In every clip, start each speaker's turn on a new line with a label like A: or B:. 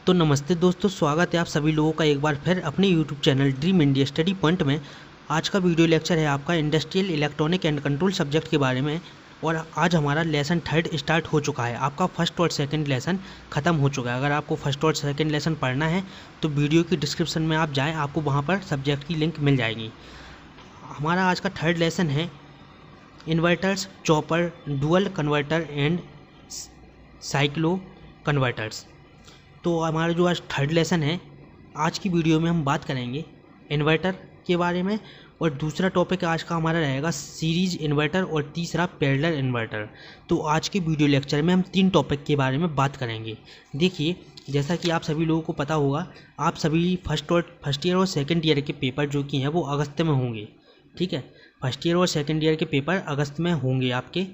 A: तो नमस्ते दोस्तों, स्वागत है आप सभी लोगों का एक बार फिर अपने YouTube channel dream India study point में। आज का वीडियो लेक्चर है आपका industrial electronic and control subject के बारे में। और आज हमारा लेसन 3 स्टार्ट हो चुका है। आपका फर्स्ट और सेकंड लेसन ख़त्म हो चुका है। अगर आपको फर्स्ट और सेकंड लेसन पढ़ना है तो वीडियो की डिस्क्रिप्शन में आप जाएँ, आपको वहाँ पर सब्जेक्ट की लिंक मिल जाएगी। हमारा आज का 3rd लेसन है inverters, chopper, dual converter and cyclo converters. तो हमारा जो आज 3rd लेसन है, आज की वीडियो में हम बात करेंगे इन्वर्टर के बारे में। और दूसरा टॉपिक आज का हमारा रहेगा सीरीज इन्वर्टर और तीसरा पैरेलल इन्वर्टर। तो आज के वीडियो लेक्चर में हम 3 टॉपिक के बारे में बात करेंगे। देखिए, जैसा कि आप सभी लोगों को पता होगा, आप सभी फर्स्ट ईयर और सेकंड ईयर के पेपर जो कि हैं वो अगस्त में होंगे। ठीक है, फर्स्ट ईयर और सेकंड ईयर के पेपर अगस्त में होंगे आपके।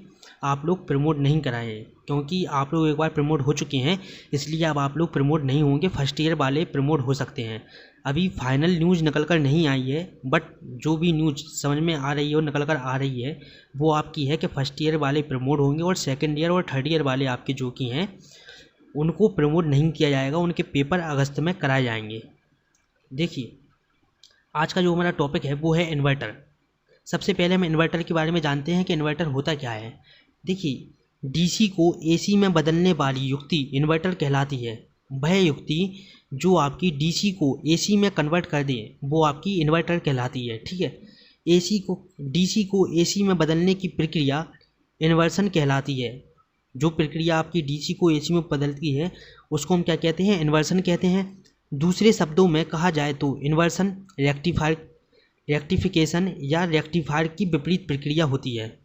A: आप लोग प्रमोट नहीं कराए क्योंकि आप लोग एक बार प्रमोट हो चुके हैं, इसलिए अब आप लोग प्रमोट नहीं होंगे। फर्स्ट ईयर वाले प्रमोट हो सकते हैं। अभी फाइनल न्यूज़ निकल कर नहीं आई है, बट जो भी न्यूज़ समझ में आ रही है और निकल कर आ रही है वो आपकी है कि फर्स्ट ईयर वाले प्रमोट होंगे और सेकंड ईयर और थर्ड ईयर वाले आपके जो कि हैं उनको प्रमोट नहीं किया जाएगा, उनके पेपर अगस्त में कराए जाएंगे। देखिए, आज का जो हमारा टॉपिक है वो है इन्वर्टर। सबसे पहले हम इन्वर्टर के बारे में जानते हैं कि इन्वर्टर होता क्या है। देखिए, डीसी को एसी में बदलने वाली युक्ति इन्वर्टर कहलाती है। वह युक्ति जो आपकी डीसी को एसी में कन्वर्ट कर दे वो आपकी इन्वर्टर कहलाती है। ठीक है, डीसी को एसी में बदलने की प्रक्रिया इन्वर्सन कहलाती है। जो प्रक्रिया आपकी डीसी को एसी में बदलती है उसको हम क्या कहते हैं? इन्वर्सन कहते हैं। दूसरे शब्दों में कहा जाए तो इन्वर्सन रेक्टिफिकेशन या रेक्टिफायर की विपरीत प्रक्रिया होती है।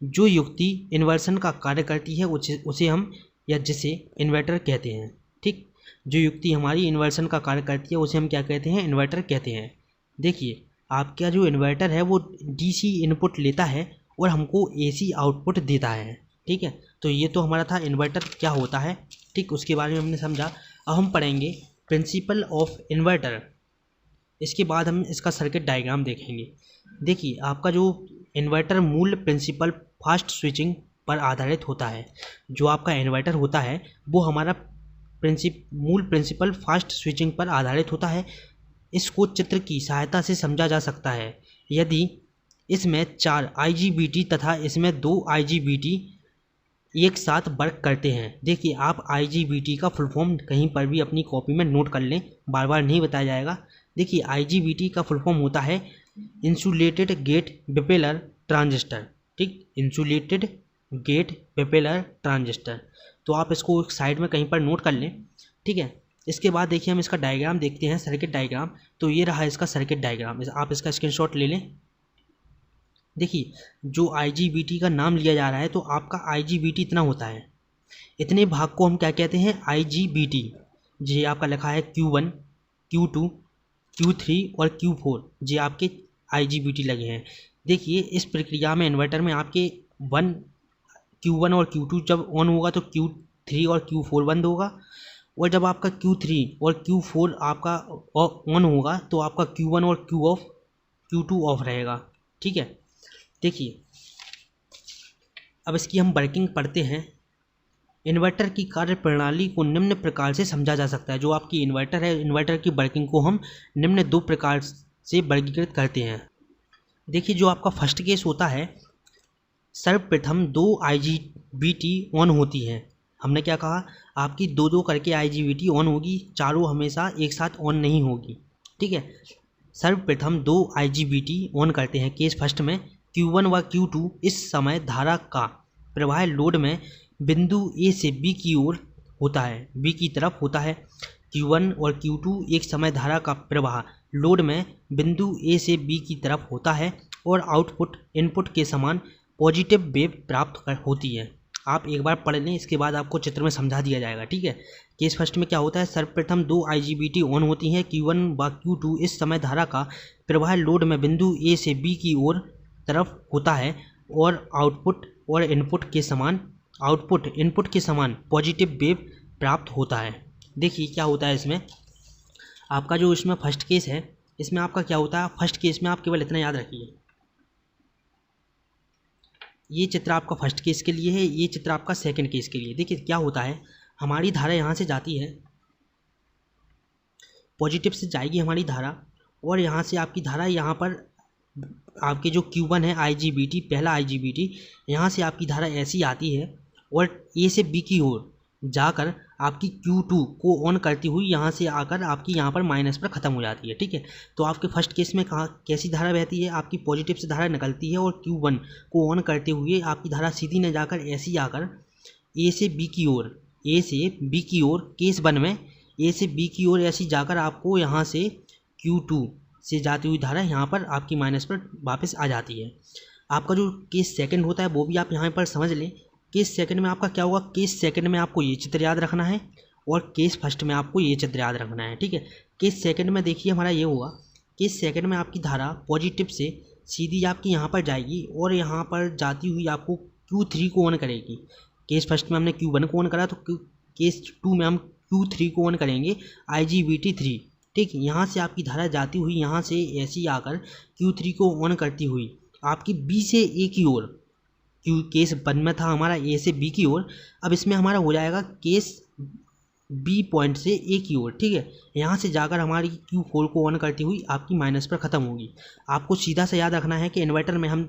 A: जो युक्ति इन्वर्सन का कार्य करती है उसे हम या जिसे इन्वर्टर कहते हैं। ठीक, जो युक्ति हमारी इन्वर्सन का कार्य करती है उसे हम क्या कहते हैं? इन्वर्टर कहते हैं। देखिए, आपका जो इन्वर्टर है वो डीसी इनपुट लेता है और हमको एसी आउटपुट देता है। ठीक है, तो ये तो हमारा था इन्वर्टर क्या होता है। ठीक, उसके बारे में हमने समझा। अब हम पढ़ेंगे प्रिंसिपल ऑफ इन्वर्टर। इसके बाद हम इसका सर्किट डायग्राम देखेंगे। देखिए, आपका जो इन्वर्टर मूल प्रिंसिपल फास्ट स्विचिंग पर आधारित होता है। जो आपका इन्वर्टर होता है वो हमारा मूल प्रिंसिपल फास्ट स्विचिंग पर आधारित होता है। इसको चित्र की सहायता से समझा जा सकता है। यदि इसमें 4 IGBT तथा इसमें 2 IGBT एक साथ वर्क करते हैं। देखिए, आप IGBT का फुल फॉर्म कहीं पर भी अपनी कॉपी में नोट कर लें, बार बार नहीं बताया जाएगा। देखिए, IGBT का फुल फॉर्म होता है इंसुलेटेड गेट बेपेलर ट्रांजिस्टर। ठीक, इंसुलेटेड गेट बेपेलर ट्रांजिस्टर। तो आप इसको एक साइड में कहीं पर नोट कर लें। ठीक है, इसके बाद देखिए हम इसका डायग्राम देखते हैं, सर्किट डायग्राम। तो ये रहा इसका सर्किट डायग्राम, आप इसका स्क्रीनशॉट ले लें। देखिए, जो IGBT का नाम लिया जा रहा है तो आपका IGBT इतना होता है। इतने भाग को हम क्या कहते हैं? IGBT। जी आपका लिखा है Q1, Q2, Q3 और Q4, जी आपके IGBT लगे हैं। देखिए, इस प्रक्रिया में इन्वर्टर में आपके Q1 और Q2 जब ऑन होगा तो Q3 और Q4 बंद होगा। और जब आपका Q3 और Q4 आपका ऑन होगा तो आपका Q1 और Q2 ऑफ रहेगा। ठीक है, देखिए अब इसकी हम वर्किंग पढ़ते हैं। इन्वर्टर की कार्य प्रणाली को निम्न प्रकार से समझा जा सकता है। जो आपकी इन्वर्टर है, इन्वर्टर की वर्किंग को हम निम्न 2 प्रकार से वर्गीकृत करते हैं। देखिए, जो आपका फर्स्ट केस होता है, सर्वप्रथम 2 IGBT ऑन होती है। हमने क्या कहा? आपकी 2-2 करके IGBT ऑन होगी, चारों हमेशा एक साथ ऑन नहीं होगी। ठीक है, सर्वप्रथम 2 IGBT ऑन करते हैं केस फर्स्ट में। Q1 व Q2 इस समय धारा का प्रवाह लोड में बिंदु A से B की ओर होता है, B की तरफ होता है। Q1 और Q2 एक समय धारा का प्रवाह लोड में बिंदु A से B की तरफ होता है और आउटपुट इनपुट के समान पॉजिटिव वेव प्राप्त होती है। आप एक बार पढ़ लें, इसके बाद आपको चित्र में समझा दिया जाएगा। ठीक है, केस फर्स्ट में क्या होता है? सर्वप्रथम 2 IGBT ऑन होती हैं। Q1 व Q2 इस समय धारा का प्रवाह लोड में बिंदु A से B की ओर तरफ होता है और आउटपुट इनपुट के समान पॉजिटिव वेव प्राप्त होता है। देखिए, क्या होता है इसमें आपका जो इसमें फर्स्ट केस है, इसमें आपका क्या होता है? फर्स्ट केस में आप केवल इतना याद रखिए, ये चित्र आपका फर्स्ट केस के लिए है, ये चित्र आपका सेकंड केस के लिए। देखिए क्या होता है, हमारी धारा यहाँ से जाती है पॉजिटिव से जाएगी हमारी धारा और यहाँ से आपकी धारा यहाँ पर आपके जो Q1 है IGBT, पहला IGBT, यहाँ से आपकी धारा ऐसी आती है और A से B की ओर जाकर आपकी Q2 को ऑन करती हुई यहाँ से आकर आपकी यहाँ पर माइनस पर ख़त्म हो जाती है। ठीक है, तो आपके फर्स्ट केस में कहाँ कैसी धारा बहती है, आपकी पॉजिटिव से धारा निकलती है और Q1 को ऑन करते हुए आपकी धारा सीधी न जाकर ऐसी आकर A से B की ओर, A से B की ओर, केस 1 में A से B की ओर ऐसी जाकर आपको यहाँ से Q2 से जाती हुई धारा यहाँ पर आपकी माइनस पर वापस आ जाती है। आपका जो केस सेकंड होता है वो भी आप यहाँ पर समझ लें। केस सेकंड में आपका क्या होगा, केस सेकंड में आपको ये चित्र याद रखना है और केस फर्स्ट में आपको ये चित्र याद रखना है। ठीक है, केस सेकंड में देखिए हमारा ये होगा, केस सेकंड में आपकी धारा पॉजिटिव से सीधी आपकी यहाँ पर जाएगी और यहाँ पर जाती हुई आपको Q3 को ऑन करेगी। केस फर्स्ट में हमने Q1 को ऑन करा तो केस 2 में हम Q3 को ऑन करेंगे IGBT3। ठीक, यहाँ से आपकी धारा जाती हुई यहाँ से ऐसी आकर Q3 को ऑन करती हुई आपकी B से A की ओर, केस 1 में था हमारा A से B की ओर, अब इसमें हमारा हो जाएगा केस B पॉइंट से A की ओर। ठीक है, यहाँ से जाकर हमारी Q4 को ऑन करती हुई आपकी माइनस पर ख़त्म होगी। आपको सीधा सा याद रखना है कि इन्वर्टर में हम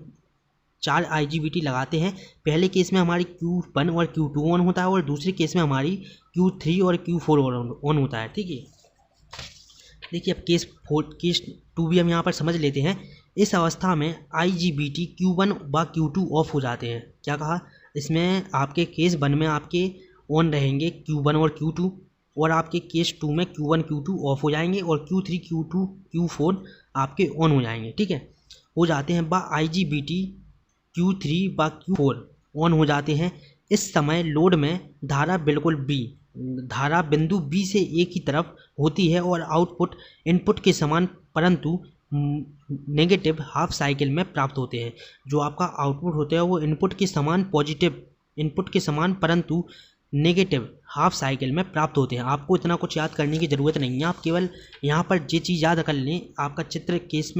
A: 4 IGBT लगाते हैं। पहले केस में हमारी Q1 और Q2 ऑन होता है और दूसरे केस में हमारी Q3 और Q4 ऑन होता है। ठीक है, देखिए अब केस 2 भी हम यहाँ पर समझ लेते हैं। इस अवस्था में IGBT Q1 व Q2 ऑफ हो जाते हैं। क्या कहा, इसमें आपके केस 1 में आपके ऑन रहेंगे Q1 और Q2 और आपके केस 2 में Q1 Q2 ऑफ हो जाएंगे और Q3 Q2 Q4 आपके ऑन हो जाएंगे। ठीक है, हो जाते हैं व IGBT Q3 व Q4 ऑन हो जाते हैं। इस समय लोड में धारा बिल्कुल धारा बिंदु B से A की तरफ होती है और आउटपुट इनपुट के समान परंतु नेगेटिव हाफ साइकिल में प्राप्त होते हैं। जो आपका आउटपुट होता है वो इनपुट के समान पॉजिटिव इनपुट के समान परंतु नेगेटिव हाफ साइकिल में प्राप्त होते हैं। आपको इतना कुछ याद करने की ज़रूरत नहीं है, आप केवल यहाँ पर ये चीज़ याद कर लें। आपका चित्र केस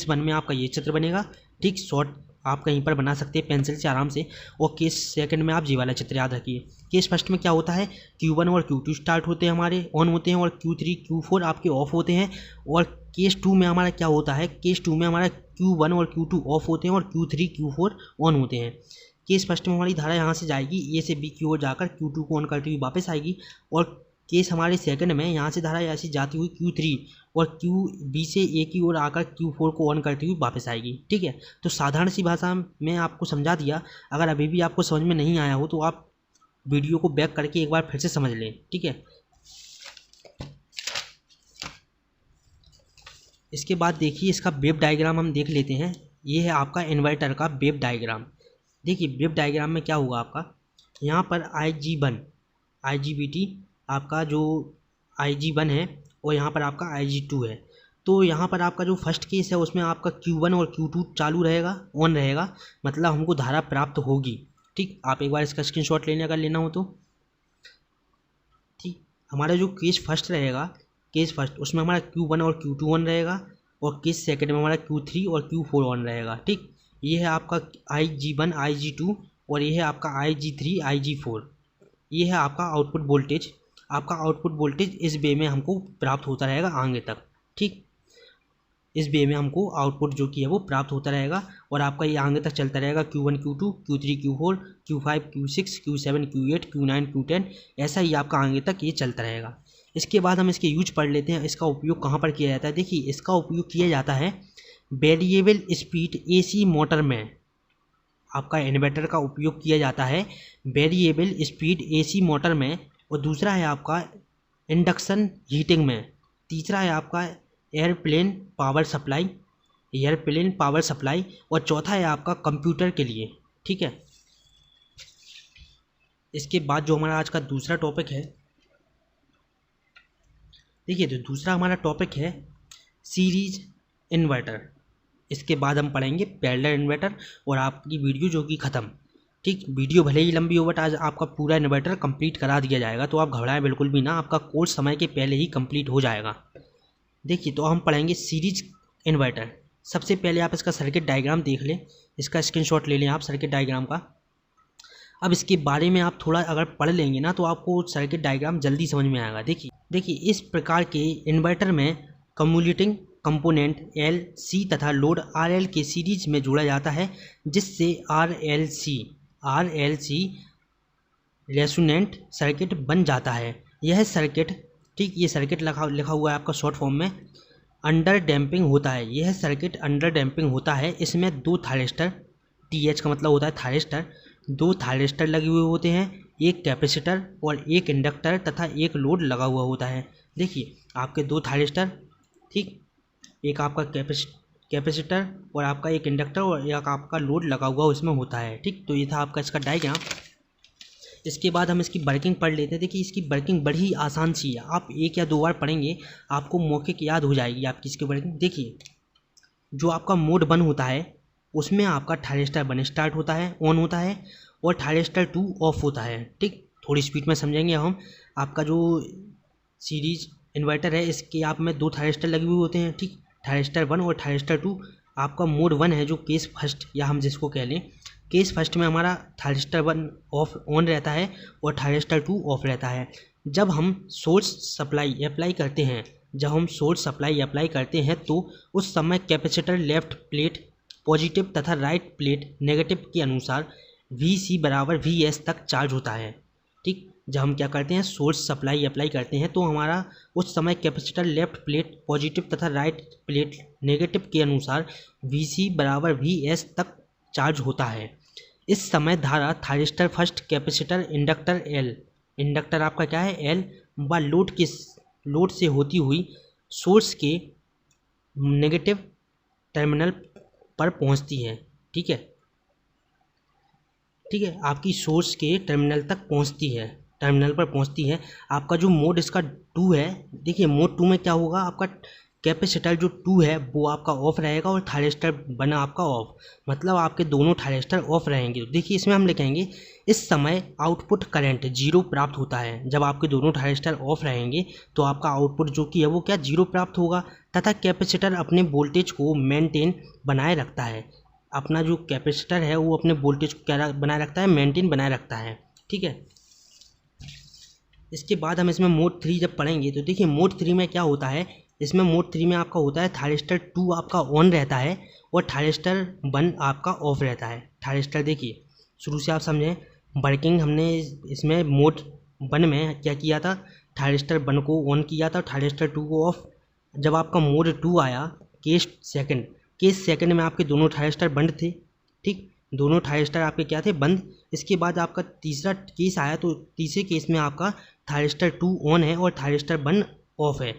A: 1 में आपका ये चित्र बनेगा। ठीक, शॉर्ट आप कहीं पर बना सकते हैं पेंसिल से आराम से। और केस सेकंड में आप जी वाला चित्र याद रखिए। केस फर्स्ट में क्या होता है, Q1 और Q2 स्टार्ट होते हैं हमारे, ऑन होते हैं और Q3 Q4 आपके ऑफ होते हैं। और केस 2 में हमारा क्या होता है, केस 2 में हमारा Q1 और Q2 ऑफ होते हैं और Q3 Q4 ऑन होते हैं। केस फर्स्ट में हमारी धारा यहाँ से जाएगी A से B की ओर जाकर Q2 को ऑन करती हुई वापस आएगी और केस हमारे सेकंड में यहाँ से धारा ऐसी जाती हुई Q3 और B से A की ओर आकर Q4 को ऑन करती हुई वापस आएगी। ठीक है, तो साधारण सी भाषा में आपको समझा दिया। अगर अभी भी आपको समझ में नहीं आया हो तो आप वीडियो को बैक करके एक बार फिर से समझ लें। ठीक है, इसके बाद देखिए इसका वेव डायग्राम हम देख लेते हैं। ये है आपका इन्वर्टर का वेव डायग्राम। देखिए वेव डायग्राम में क्या होगा, आपका यहाँ पर IG1 IGBT आपका जो IG1 है और यहाँ पर आपका IG2 है। तो यहाँ पर आपका जो फर्स्ट केस है उसमें आपका Q1 और Q2 चालू रहेगा, ऑन रहेगा, मतलब हमको धारा प्राप्त होगी। ठीक, आप एक बार इसका स्क्रीनशॉट लेने अगर लेना हो तो। ठीक, हमारा जो केस फर्स्ट रहेगा, केस फर्स्ट उसमें हमारा Q1 और Q2 ऑन रहेगा और केस सेकंड में हमारा Q3 और Q4 ऑन रहेगा। ठीक, ये है आपका IG1 IG2 और ये है आपका IG3 IG4। ये है आपका आउटपुट वोल्टेज। आपका आउटपुट वोल्टेज इस वे में हमको प्राप्त होता रहेगा आगे तक। ठीक, इस वे में हमको आउटपुट जो कि है वो प्राप्त होता रहेगा और आपका ये आगे तक चलता रहेगा Q1 Q2 Q3 Q4 Q5 Q6 Q7 Q8 Q9 Q10, ऐसा ही आपका आगे तक ये चलता रहेगा। इसके बाद हम इसके यूज पढ़ लेते हैं, इसका उपयोग कहाँ पर किया जाता है। देखिए इसका उपयोग किया जाता है वेरिएबल स्पीड AC मोटर में। आपका इन्वर्टर का उपयोग किया जाता है वेरिएबल स्पीड AC मोटर में। और दूसरा है आपका इंडक्शन हीटिंग में। तीसरा है आपका एयरप्लेन पावर सप्लाई और चौथा है आपका कंप्यूटर के लिए। ठीक है, इसके बाद जो हमारा आज का दूसरा टॉपिक है, देखिए तो दूसरा हमारा टॉपिक है सीरीज इन्वर्टर। इसके बाद हम पढ़ेंगे पैरेलल इन्वर्टर और आपकी वीडियो जो कि ख़त्म। ठीक, वीडियो भले ही लंबी हो बट आज आपका पूरा इन्वर्टर कंप्लीट करा दिया जाएगा, तो आप घबराएं बिल्कुल भी ना, आपका कोर्स समय के पहले ही कंप्लीट हो जाएगा। देखिए तो हम पढ़ेंगे सीरीज इन्वर्टर। सबसे पहले आप इसका सर्किट डायग्राम देख लें, इसका स्क्रीनशॉट ले लें आप सर्किट डायग्राम का। अब इसके बारे में आप थोड़ा अगर पढ़ लेंगे ना तो आपको सर्किट डायग्राम जल्दी समझ में आएगा। देखिए देखिए इस प्रकार के इन्वर्टर में कम्युलेटिंग कंपोनेंट एल सी तथा लोड आर एल के सीरीज में जोड़ा जाता है, जिससे आर एल सी रेसोनेंट सर्किट बन जाता है। यह सर्किट, ठीक, ये सर्किट लिखा हुआ है आपका शॉर्ट फॉर्म में, अंडर डैम्पिंग होता है। यह सर्किट अंडर डैम्पिंग होता है। इसमें दो थायरिस्टर, टी एच का मतलब होता है थायरिस्टर, दो थायरिस्टर लगे हुए होते हैं, एक कैपेसिटर और एक इंडक्टर तथा एक लोड लगा हुआ होता है। देखिए आपके दो थायरिस्टर, ठीक, एक आपका कैपेसिटर और आपका एक इंडक्टर और एक आपका लोड लगा हुआ उसमें होता है। ठीक, तो ये था आपका इसका डायग्राम। इसके बाद हम इसकी वर्किंग पढ़ लेते हैं। देखिए इसकी वर्किंग बड़ी आसान सी है, आप एक या दो बार पढ़ेंगे आपको मौके की याद हो जाएगी आपकी इसकी वर्किंग। देखिए जो आपका मोड 1 होता है उसमें आपका थायरिस्टर 1 स्टार्ट होता है, ऑन होता है, और थायरिस्टर 2 ऑफ होता है। ठीक, थोड़ी स्पीड में समझेंगे हम। आपका जो सीरीज इन्वर्टर है इसके आप में दो थायरिस्टर लगे हुए होते हैं, ठीक, थायरिस्टर 1 और थायरिस्टर 2। आपका मोड 1 है जो केस फर्स्ट या हम जिसको कह लें केस फर्स्ट में हमारा थायरिस्टर 1 ऑफ ऑन रहता है और थायरिस्टर 2 ऑफ रहता है। जब हम सोर्स सप्लाई अप्लाई करते हैं तो उस समय कैपेसिटर लेफ्ट प्लेट पॉजिटिव तथा राइट प्लेट नेगेटिव के अनुसार Vc बराबर Vs तक चार्ज होता है। ठीक, जब हम क्या करते हैं सोर्स सप्लाई अप्लाई करते हैं तो हमारा उस समय कैपेसिटर लेफ्ट प्लेट पॉजिटिव तथा राइट प्लेट नेगेटिव के अनुसार Vc बराबर Vs तक चार्ज होता है। इस समय धारा thyristor first capacitor inductor L, inductor आपका क्या है एल, व लोड से होती हुई सोर्स के नेगेटिव टर्मिनल पर पहुंचती है। ठीक है, आपकी सोर्स के टर्मिनल तक पहुंचती है, टर्मिनल पर पहुंचती है। आपका जो मोड इसका 2 है, देखिए मोड 2 में क्या होगा, आपका कैपेसिटर जो 2 है वो आपका ऑफ रहेगा और थायरिस्टर 1 आपका ऑफ, मतलब आपके दोनों थायरिस्टर ऑफ रहेंगे। तो देखिए इसमें हम लिखेंगे इस समय आउटपुट करंट 0 प्राप्त होता है। जब आपके दोनों थायरिस्टर ऑफ रहेंगे तो आपका आउटपुट जो कि है वो क्या 0 प्राप्त होगा, तथा कैपेसिटर अपने वोल्टेज को मेंटेन बनाए रखता है। अपना जो कैपेसिटर है वो अपने वोल्टेज को क्या बनाए रखता है, मेंटेन बनाए रखता है। ठीक है, इसके बाद हम इसमें मोड 3 जब पढ़ेंगे तो देखिए मोड 3 में क्या होता है, इसमें मोड 3 में आपका होता है थायरिस्टर 2 आपका ऑन रहता है और थायरिस्टर 1 आपका ऑफ रहता है। थायरिस्टर देखिए शुरू से आप समझें वर्किंग, हमने इसमें मोड 1 में क्या किया था, थायरिस्टर 1 को ऑन किया था, थायरिस्टर 2 को ऑफ। जब आपका मोड 2 आया केस सेकंड में आपके दोनों थायरिस्टर बंद थे। ठीक, दोनों थायरिस्टर आपके क्या थे, बंद। इसके बाद आपका तीसरा केस आया तो तीसरे केस में आपका थायरिस्टर 2 ऑन है और थायरिस्टर 1 ऑफ है।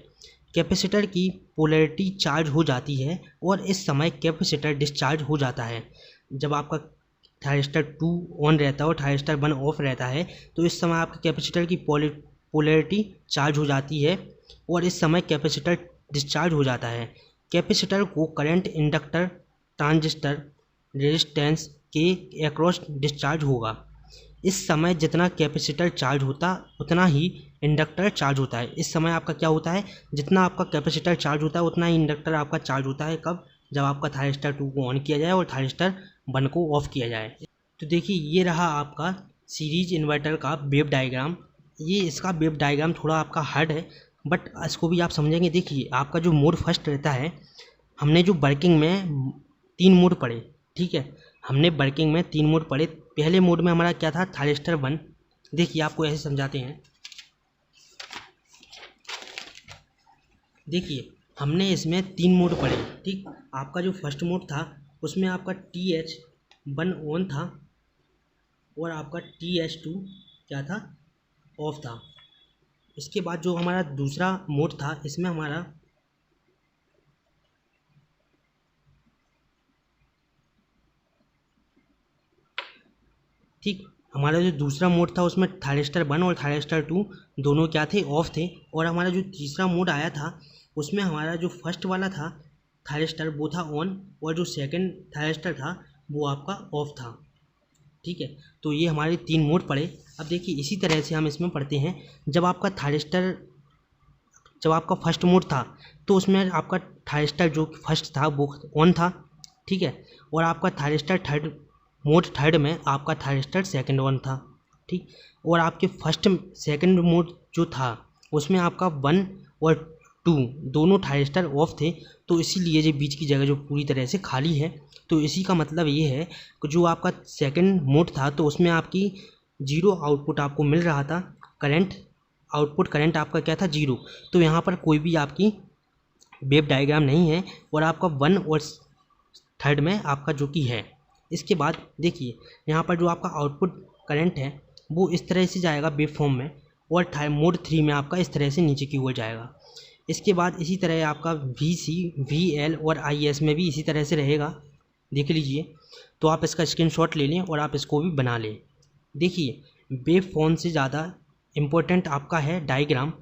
A: कैपेसिटर की पोलैरिटी चार्ज हो जाती है और इस समय कैपेसिटर डिस्चार्ज हो जाता है। जब आपका थायरिस्टर 2 ऑन रहता है और थायरिस्टर 1 ऑफ रहता है तो इस समय आपके कैपेसिटर की पोलैरिटी चार्ज हो जाती है और इस समय कैपेसिटर डिस्चार्ज हो जाता है। कैपेसिटर को करंट इंडक्टर ट्रांजिस्टर रेजिस्टेंस के अक्रॉस डिस्चार्ज होगा। इस समय जितना कैपेसिटर चार्ज होता उतना ही इंडक्टर चार्ज होता है। इस समय आपका क्या होता है, जितना आपका कैपेसिटर चार्ज होता है उतना ही इंडक्टर आपका चार्ज होता है। कब, जब आपका थायरिस्टर 2 को ऑन किया जाए और थायरिस्टर 1 को ऑफ किया जाए। तो देखिए ये रहा आपका सीरीज इन्वर्टर का वेव डायग्राम। ये इसका वेव डायग्राम थोड़ा आपका हार्ड है बट इसको भी आप समझेंगे। देखिए आपका जो मोड फर्स्ट रहता है, हमने जो वर्किंग में 3 मोड पढ़े, ठीक है, हमने वर्किंग में 3 मोड पढ़े। पहले मोड में हमारा क्या था, थायरिस्टर 1। देखिए आपको ऐसे समझाते हैं। देखिए हमने इसमें 3 मोड पढ़े। ठीक, आपका जो फर्स्ट मोड था उसमें आपका TH1 ऑन था और आपका TH2 क्या था, ऑफ था। इसके बाद जो हमारा दूसरा मोड था इसमें हमारा ठीक, हमारा जो दूसरा मोड था उसमें थायरिस्टर 1 और थायरिस्टर 2 दोनों क्या थे, ऑफ थे। और हमारा जो तीसरा मोड आया था उसमें हमारा जो फर्स्ट वाला था थायरिस्टर वो था ऑन और जो सेकंड थायरिस्टर था वो आपका ऑफ था। ठीक है, तो ये हमारे 3 मोड पड़े। अब देखिए इसी तरह से हम इसमें पढ़ते हैं। जब आपका फर्स्ट मोड था तो उसमें आपका थायरिस्टर जो फर्स्ट था वो ऑन था। ठीक है, और आपका थायरिस्टर मोड थर्ड में आपका थायरिस्टर सेकंड ऑन था। ठीक, और आपके सेकंड मोड जो था उसमें आपका 1 और 2 दोनों थायरिस्टर ऑफ थे, तो इसीलिए जो बीच की जगह जो पूरी तरह से खाली है। तो इसी का मतलब ये है कि जो आपका सेकंड मोड था तो उसमें आपकी 0 आउटपुट आपको मिल रहा था, करंट आउटपुट करंट आपका क्या था 0। तो यहाँ पर कोई भी आपकी वेव डायग्राम नहीं है और आपका 1 और थर्ड में आपका जो कि है। इसके बाद देखिए यहाँ पर जो आपका आउटपुट करंट है वो इस तरह से जाएगा वेव फॉर्म में, और मोड 3 में आपका इस तरह से नीचे की ओर जाएगा। इसके बाद इसी तरह आपका VC, VL और IS में भी इसी तरह से रहेगा, देख लीजिए। तो आप इसका स्क्रीनशॉट ले लें और आप इसको भी बना लें। देखिए वेव फॉर्म से ज़्यादा इम्पोर्टेंट आपका है डायग्राम।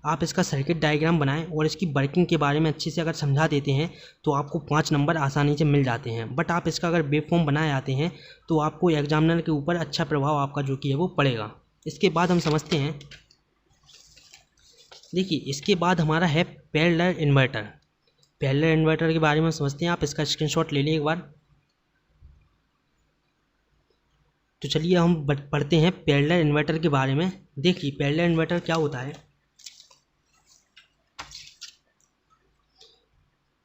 A: आप इसका सर्किट डायग्राम बनाएं और इसकी वर्किंग के बारे में अच्छे से अगर समझा देते हैं तो आपको 5 नंबर आसानी से मिल जाते हैं। बट आप इसका अगर वेव फॉर्म बनाए आते हैं तो आपको एग्जामिनर के ऊपर अच्छा प्रभाव आपका जो कि है वो पड़ेगा। इसके बाद हम समझते हैं, देखिए इसके बाद हमारा है पैरेलल इन्वर्टर। पैरेलल इन्वर्टर के बारे में समझते हैं, आप इसका स्क्रीनशॉट ले लें एक बार। तो चलिए हम पढ़ते हैं पैरेलल इन्वर्टर के बारे में। देखिए पैरेलल इन्वर्टर क्या होता है।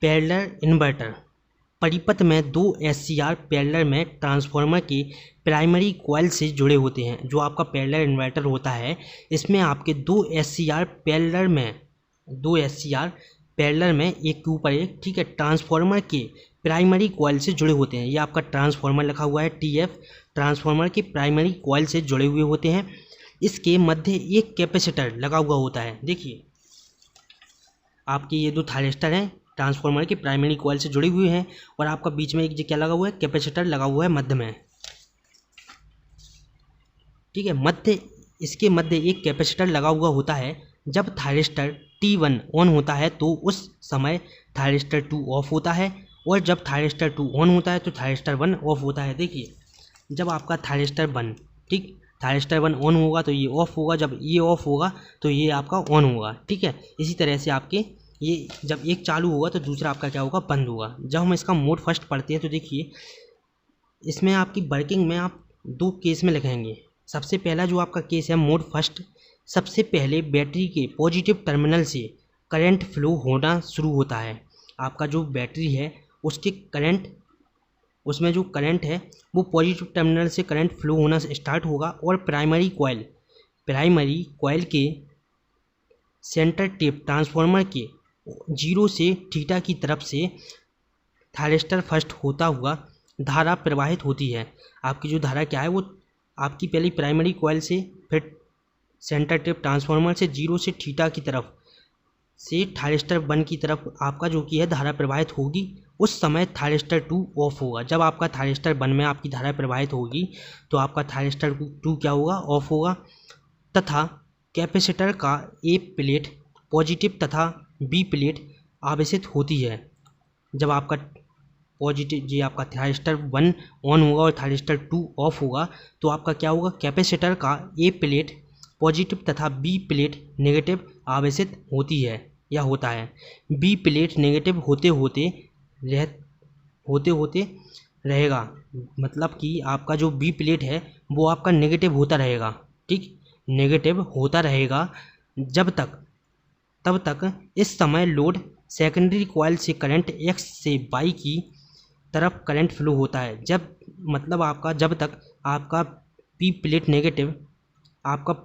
A: पैरेलल इन्वर्टर परिपथ में 2 SCR पैरेलल में ट्रांसफार्मर के प्राइमरी कॉइल से जुड़े होते हैं। जो आपका पैरेलल इन्वर्टर होता है इसमें आपके 2 SCR पैरेलल में एक के ऊपर एक, ठीक है, ट्रांसफार्मर के प्राइमरी कॉइल से जुड़े होते हैं। ये आपका ट्रांसफार्मर लिखा हुआ है TF, ट्रांसफार्मर के प्राइमरी कॉइल से जुड़े हुए होते हैं। इसके मध्य एक कैपेसिटर लगा हुआ होता है। देखिए आपके ये 2 थायरिस्टर हैं, ट्रांसफार्मर के प्राइमरी कॉइल से जुड़े हुए हैं, और आपका बीच में एक क्या लगा हुआ है, कैपेसिटर लगा हुआ है मध्य में, ठीक है। इसके मध्य एक कैपेसिटर लगा हुआ होता है। जब थायरिस्टर T1 ऑन होता है तो उस समय थायरिस्टर 2 ऑफ होता है, और जब थायरिस्टर 2 ऑन होता है तो थायरिस्टर 1 ऑफ होता है। देखिए जब आपका थायरिस्टर 1, ठीक, थायरिस्टर 1 ऑन होगा तो ये ऑफ होगा, जब ये ऑफ होगा तो ये आपका ऑन होगा, ठीक है। इसी तरह से आपके ये जब एक चालू होगा तो दूसरा आपका क्या होगा, बंद होगा। जब हम इसका मोड फर्स्ट पढ़ते हैं तो देखिए इसमें आपकी वर्किंग में आप 2 केस में लिखेंगे। सबसे पहला जो आपका केस है मोड फर्स्ट, सबसे पहले बैटरी के पॉजिटिव टर्मिनल से करंट फ्लो होना शुरू होता है। आपका जो बैटरी है उसके करंट, उसमें जो करंट है वो पॉजिटिव टर्मिनल से करंट फ्लो होना स्टार्ट होगा, और प्राइमरी कॉइल के सेंटर टेप ट्रांसफार्मर के 0 से थीटा की तरफ से थायरिस्टर फर्स्ट होता हुआ धारा प्रवाहित होती है। आपकी जो धारा क्या है वो आपकी पहली प्राइमरी कॉइल से, फिर सेंटर टेप ट्रांसफार्मर से 0 से थीटा की तरफ से थायरिस्टर 1 की तरफ आपका जो कि है धारा प्रवाहित होगी। उस समय थायरिस्टर 2 ऑफ होगा। जब आपका थायरिस्टर 1 में आपकी धारा प्रवाहित होगी तो आपका थायरिस्टर 2 क्या होगा, ऑफ होगा, तथा कैपेसिटर का A प्लेट पॉजिटिव तथा B प्लेट आवेशित होती है। जब आपका पॉजिटिव जी आपका थायरिस्टर 1 ऑन होगा और थायरिस्टर 2 ऑफ होगा तो आपका क्या होगा, कैपेसिटर का A प्लेट पॉजिटिव तथा B प्लेट नेगेटिव आवेशित होती है या होता है। B प्लेट नेगेटिव होते होते रहेगा, मतलब कि आपका जो B प्लेट है वो आपका नेगेटिव होता रहेगा, ठीक, नेगेटिव होता रहेगा तब तक इस समय लोड सेकेंडरी कॉइल से करंट X से Y की तरफ करंट फ्लो होता है। जब मतलब आपका जब तक आपका P प्लेट नेगेटिव, आपका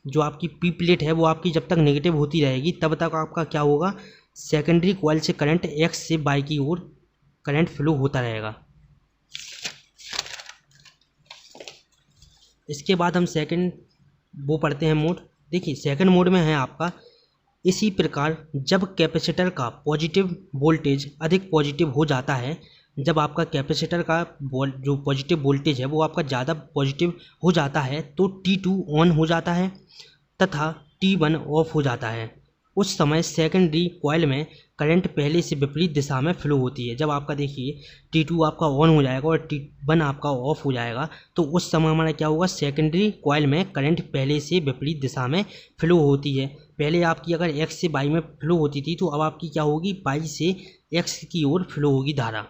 A: जो आपकी P प्लेट है वो आपकी जब तक नेगेटिव होती रहेगी तब तक आपका क्या होगा, सेकेंडरी कॉइल से करंट X से Y की ओर करंट फ्लो होता रहेगा। इसके बाद हम सेकंड वो पढ़ते हैं मोड। देखिए सेकंड मोड में है आपका इसी प्रकार जब कैपेसिटर का पॉजिटिव वोल्टेज अधिक पॉजिटिव हो जाता है, जब आपका कैपेसिटर का जो पॉजिटिव वोल्टेज है वो आपका ज़्यादा पॉजिटिव हो जाता है तो T2 ऑन हो जाता है तथा T1 ऑफ हो जाता है। उस समय सेकेंडरी कॉइल में करंट पहले से विपरीत दिशा में फ्लो होती है। जब आपका देखिए T2 आपका ऑन हो जाएगा और T1 आपका ऑफ हो जाएगा तो उस समय हमारा क्या होगा, सेकेंडरी कॉइल में करंट पहले से विपरीत दिशा में फ्लो होती है। पहले आपकी अगर X से Y में फ्लो होती थी तो अब आपकी क्या होगी, Y से X की ओर फ्लो होगी धारा।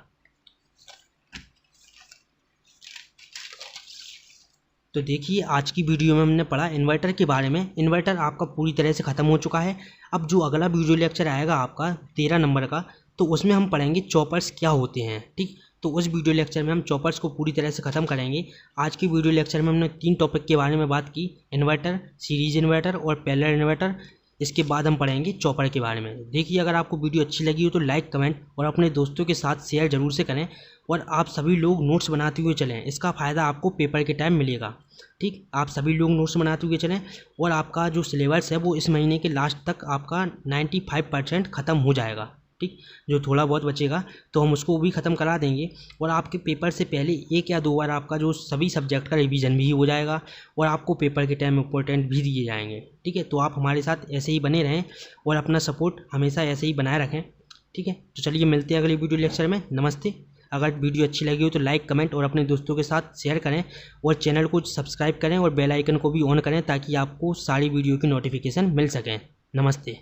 A: तो देखिए आज की वीडियो में हमने पढ़ा इन्वर्टर के बारे में। इन्वर्टर आपका पूरी तरह से ख़त्म हो चुका है। अब जो अगला वीडियो लेक्चर आएगा आपका 13 नंबर का, तो उसमें हम पढ़ेंगे चॉपर्स क्या होते हैं। ठीक, तो उस वीडियो लेक्चर में हम चॉपर्स को पूरी तरह से ख़त्म करेंगे। आज की वीडियो लेक्चर में हमने 3 टॉपिक के बारे में बात की, इन्वर्टर, सीरीज इन्वर्टर और पैरेलल इन्वर्टर। इसके बाद हम पढ़ेंगे चॉपर के बारे में। देखिए अगर आपको वीडियो अच्छी लगी हो तो लाइक, कमेंट और अपने दोस्तों के साथ शेयर ज़रूर से करें। और आप सभी लोग नोट्स बनाते हुए चलें, इसका फ़ायदा आपको पेपर के टाइम मिलेगा। ठीक, आप सभी लोग नोट्स बनाते हुए चलें और आपका जो सिलेबस है वो इस महीने के लास्ट तक आपका 95% ख़त्म हो जाएगा। ठीक, जो थोड़ा बहुत बचेगा तो हम उसको भी ख़त्म करा देंगे और आपके पेपर से पहले 1 या 2 बार आपका जो सभी सब्जेक्ट का रिवीजन भी हो जाएगा और आपको पेपर के टाइम इम्पोर्टेंट भी दिए जाएंगे। ठीक है, तो आप हमारे साथ ऐसे ही बने रहें और अपना सपोर्ट हमेशा ऐसे ही बनाए रखें। ठीक है, तो चलिए मिलते हैं अगले वीडियो लेक्चर में। नमस्ते। अगर वीडियो अच्छी लगी हो तो लाइक, कमेंट और अपने दोस्तों के साथ शेयर करें और चैनल को सब्सक्राइब करें और बेल आइकन को भी ऑन करें ताकि आपको सारी वीडियो की नोटिफिकेशन मिल सकें। नमस्ते।